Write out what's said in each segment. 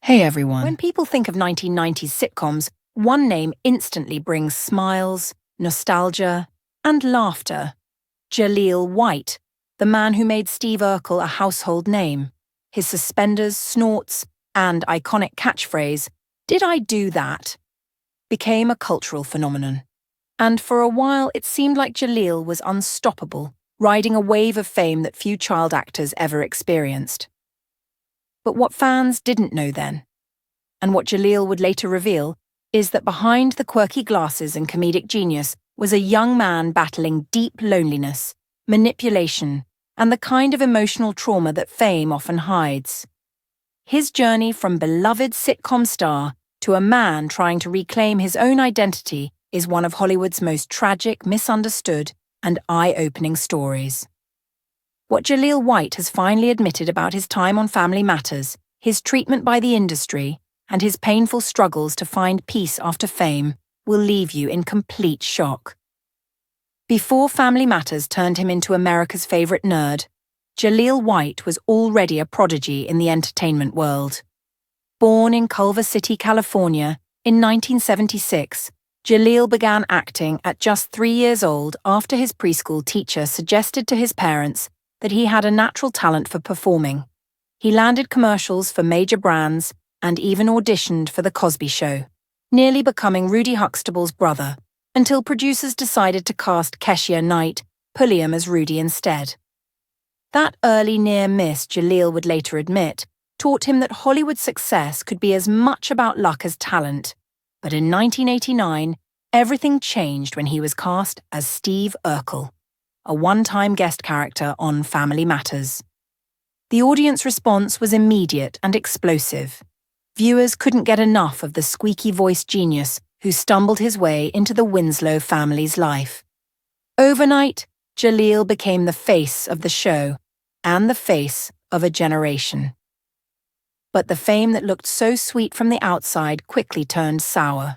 Hey everyone. When people think of 1990s sitcoms, one name instantly brings smiles, nostalgia, and laughter. Jaleel White, the man who made Steve Urkel a household name. His suspenders, snorts, and iconic catchphrase, "Did I do that?" became a cultural phenomenon. And for a while, it seemed like Jaleel was unstoppable, riding a wave of fame that few child actors ever experienced. But what fans didn't know then, and what Jaleel would later reveal, is that behind the quirky glasses and comedic genius was a young man battling deep loneliness, manipulation, and the kind of emotional trauma that fame often hides. His journey from beloved sitcom star to a man trying to reclaim his own identity is one of Hollywood's most tragic, misunderstood, and eye-opening stories. What Jaleel White has finally admitted about his time on Family Matters, his treatment by the industry, and his painful struggles to find peace after fame will leave you in complete shock. Before Family Matters turned him into America's favorite nerd, Jaleel White was already a prodigy in the entertainment world. Born in Culver City, California, in 1976, Jaleel began acting at just 3 years old after his preschool teacher suggested to his parents that he had a natural talent for performing. He landed commercials for major brands and even auditioned for The Cosby Show, nearly becoming Rudy Huxtable's brother, until producers decided to cast Keshia Knight Pulliam as Rudy instead. That early near miss, Jaleel would later admit, taught him that Hollywood success could be as much about luck as talent. But in 1989, everything changed when he was cast as Steve Urkel, a one-time guest character on Family Matters. The audience response was immediate and explosive. Viewers couldn't get enough of the squeaky-voiced genius who stumbled his way into the Winslow family's life. Overnight, Jaleel became the face of the show and the face of a generation. But the fame that looked so sweet from the outside quickly turned sour.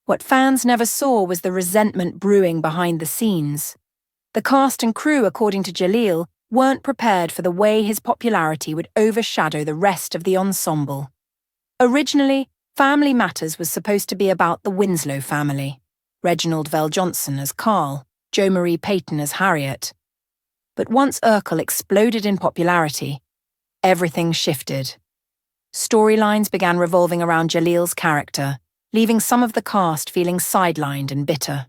What fans never saw was the resentment brewing behind the scenes. The cast and crew, according to Jaleel, weren't prepared for the way his popularity would overshadow the rest of the ensemble. Originally, Family Matters was supposed to be about the Winslow family, Reginald VelJohnson as Carl, Jo Marie Payton as Harriet. But once Urkel exploded in popularity, everything shifted. Storylines began revolving around Jaleel's character, leaving some of the cast feeling sidelined and bitter.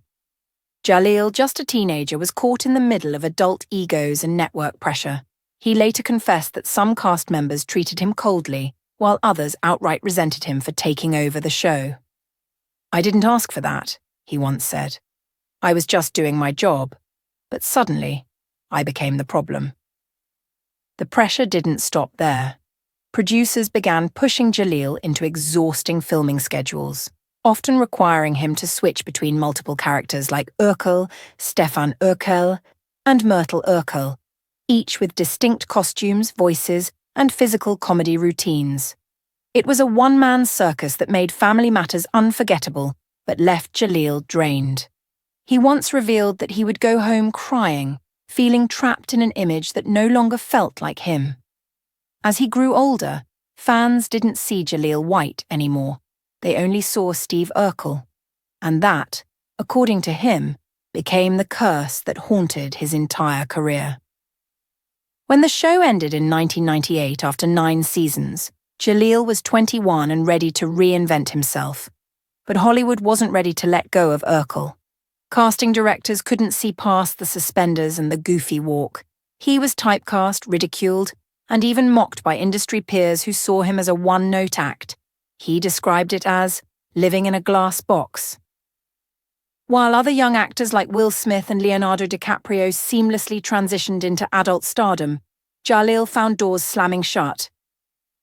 Jaleel, just a teenager, was caught in the middle of adult egos and network pressure. He later confessed that some cast members treated him coldly, while others outright resented him for taking over the show. "I didn't ask for that," he once said. "I was just doing my job, but suddenly, I became the problem." The pressure didn't stop there. Producers began pushing Jaleel into exhausting filming schedules, often requiring him to switch between multiple characters like Urkel, Stefan Urkel, and Myrtle Urkel, each with distinct costumes, voices, and physical comedy routines. It was a one-man circus that made Family Matters unforgettable, but left Jaleel drained. He once revealed that he would go home crying, feeling trapped in an image that no longer felt like him. As he grew older, fans didn't see Jaleel White anymore. They only saw Steve Urkel. And that, according to him, became the curse that haunted his entire career. When the show ended in 1998 after 9 seasons, Jaleel was 21 and ready to reinvent himself. But Hollywood wasn't ready to let go of Urkel. Casting directors couldn't see past the suspenders and the goofy walk. He was typecast, ridiculed, and even mocked by industry peers who saw him as a one-note act. He described it as living in a glass box. While other young actors like Will Smith and Leonardo DiCaprio seamlessly transitioned into adult stardom, Jaleel found doors slamming shut.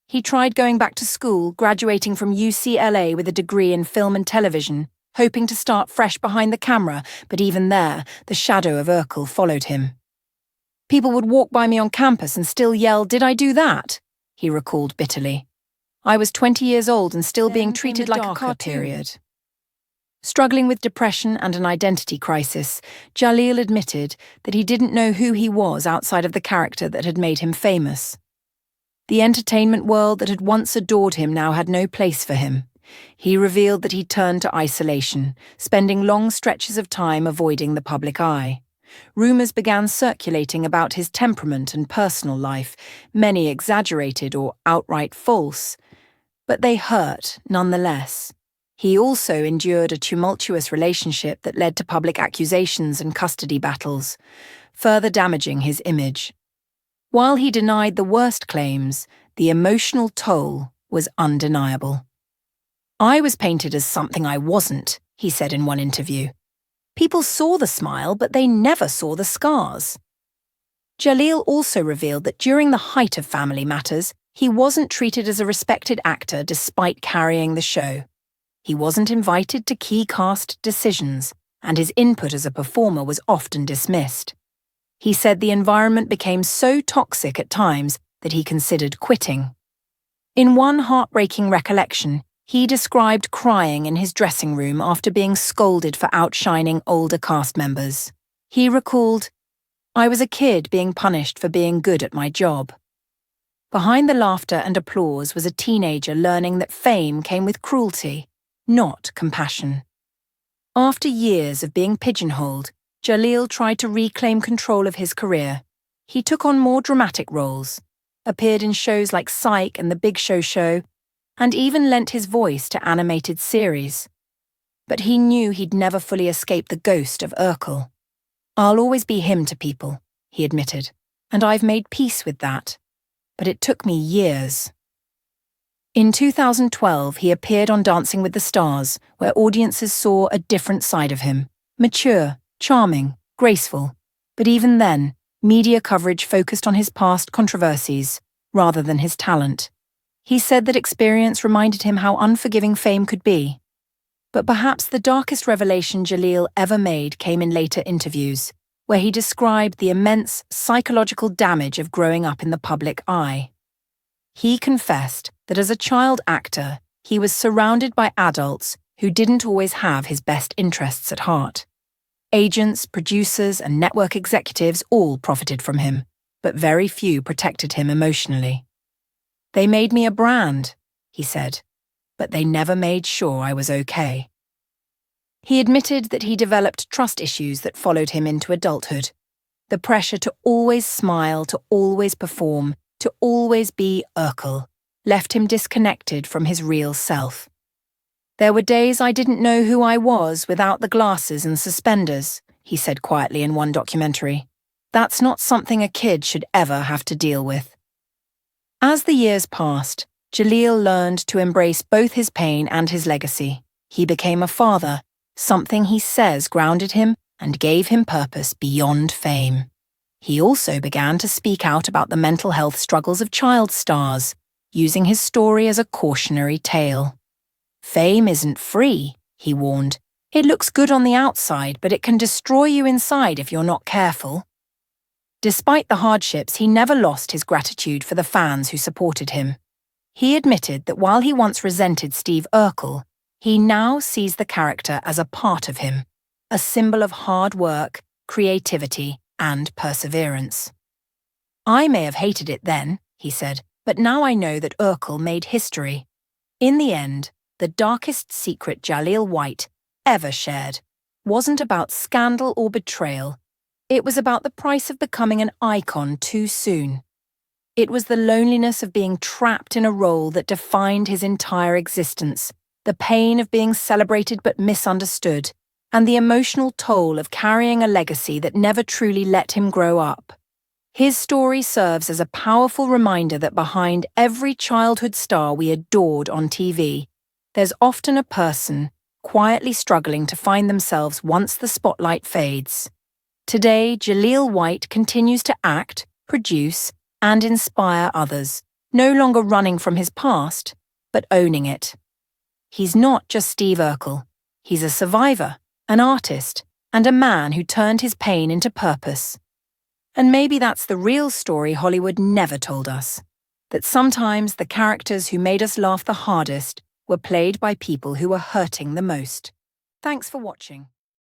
He tried going back to school, graduating from UCLA with a degree in film and television, hoping to start fresh behind the camera, but even there, the shadow of Urkel followed him. "People would walk by me on campus and still yell, 'Did I do that?'" he recalled bitterly. "I was 20 years old and still being treated like a cartoon." Struggling with depression and an identity crisis, Jaleel admitted that he didn't know who he was outside of the character that had made him famous. The entertainment world that had once adored him now had no place for him. He revealed that he turned to isolation, spending long stretches of time avoiding the public eye. Rumours began circulating about his temperament and personal life, many exaggerated or outright false. But they hurt nonetheless. He also endured a tumultuous relationship that led to public accusations and custody battles, further damaging his image. While he denied the worst claims, the emotional toll was undeniable. "I was painted as something I wasn't," he said in one interview. "People saw the smile, but they never saw the scars." Jaleel also revealed that during the height of Family Matters, he wasn't treated as a respected actor despite carrying the show. He wasn't invited to key cast decisions, and his input as a performer was often dismissed. He said the environment became so toxic at times that he considered quitting. In one heartbreaking recollection, he described crying in his dressing room after being scolded for outshining older cast members. He recalled, "I was a kid being punished for being good at my job." Behind the laughter and applause was a teenager learning that fame came with cruelty, not compassion. After years of being pigeonholed, Jaleel tried to reclaim control of his career. He took on more dramatic roles, appeared in shows like Psych and The Big Show, and even lent his voice to animated series. But he knew he'd never fully escape the ghost of Urkel. "I'll always be him to people," he admitted, "and I've made peace with that. But it took me years." In 2012, he appeared on Dancing with the Stars, where audiences saw a different side of him, mature, charming, graceful. But even then, media coverage focused on his past controversies, rather than his talent. He said that experience reminded him how unforgiving fame could be. But perhaps the darkest revelation Jaleel ever made came in later interviews, where he described the immense psychological damage of growing up in the public eye. He confessed that as a child actor, he was surrounded by adults who didn't always have his best interests at heart. Agents, producers, and network executives all profited from him, but very few protected him emotionally. "They made me a brand," he said, "but they never made sure I was okay." He admitted that he developed trust issues that followed him into adulthood. The pressure to always smile, to always perform, to always be Urkel, left him disconnected from his real self. "There were days I didn't know who I was without the glasses and suspenders," he said quietly in one documentary. "That's not something a kid should ever have to deal with." As the years passed, Jaleel learned to embrace both his pain and his legacy. He became a father, something he says grounded him and gave him purpose beyond fame. He also began to speak out about the mental health struggles of child stars, using his story as a cautionary tale. "Fame isn't free," he warned. "It looks good on the outside, but it can destroy you inside if you're not careful." Despite the hardships, he never lost his gratitude for the fans who supported him. He admitted that while he once resented Steve Urkel, he now sees the character as a part of him, a symbol of hard work, creativity, and perseverance. "I may have hated it then," he said, "but now I know that Urkel made history." In the end, the darkest secret Jaleel White ever shared wasn't about scandal or betrayal. It was about the price of becoming an icon too soon. It was the loneliness of being trapped in a role that defined his entire existence, the pain of being celebrated but misunderstood, and the emotional toll of carrying a legacy that never truly let him grow up. His story serves as a powerful reminder that behind every childhood star we adored on TV, there's often a person quietly struggling to find themselves once the spotlight fades. Today, Jaleel White continues to act, produce, and inspire others, no longer running from his past, but owning it. He's not just Steve Urkel. He's a survivor, an artist, and a man who turned his pain into purpose. And maybe that's the real story Hollywood never told us, that sometimes the characters who made us laugh the hardest were played by people who were hurting the most. Thanks for watching.